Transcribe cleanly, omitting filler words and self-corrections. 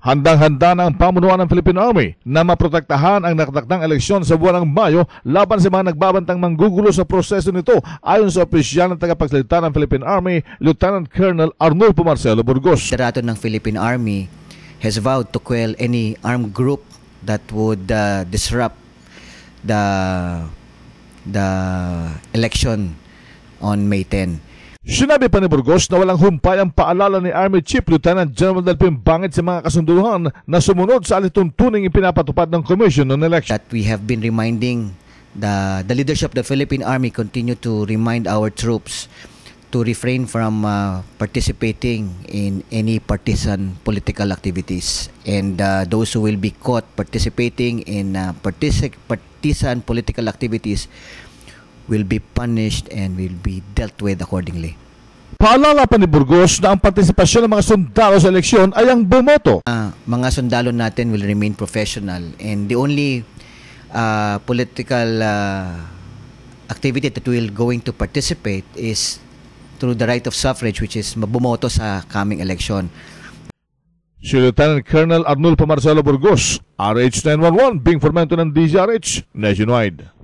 Handang-handa na ang pamunuan ng Philippine Army na maprotektahan ang nakatakdang eleksyon sa buwan ng Mayo laban sa mga nagbabantang manggugulo sa proseso nito, ayon sa opisyal na tagapagsalita ng Philippine Army, Lieutenant Colonel Arnulfo Marcelo Burgos. Liderato ng Philippine Army has vowed to quell any armed group that would disrupt the election on May 10. Sinabi pa ni Burgos na walang humpay ang paalala ni Army Chief Lieutenant General Delfin Bangit sa mga kasunduan na sumunod sa alituntuning ipinapatupad ng Commission on Election. That we have been reminding the leadership of the Philippine Army continue to remind our troops to refrain from participating in any partisan political activities, and those who will be caught participating in partisan political activities will be punished and will be dealt with accordingly. Paalala pa ni Burgos na ang partisipasyon ng mga sundalo sa eleksyon ay ang bumoto. Mga sundalo natin will remain professional, and the only political activity that we're going to participate is through the right of suffrage, which is bumoto sa coming election. Si Lieutenant Colonel Arnulfo Marcelo Burgos, RH 911, Bing Formento ng DZRH, Nationwide.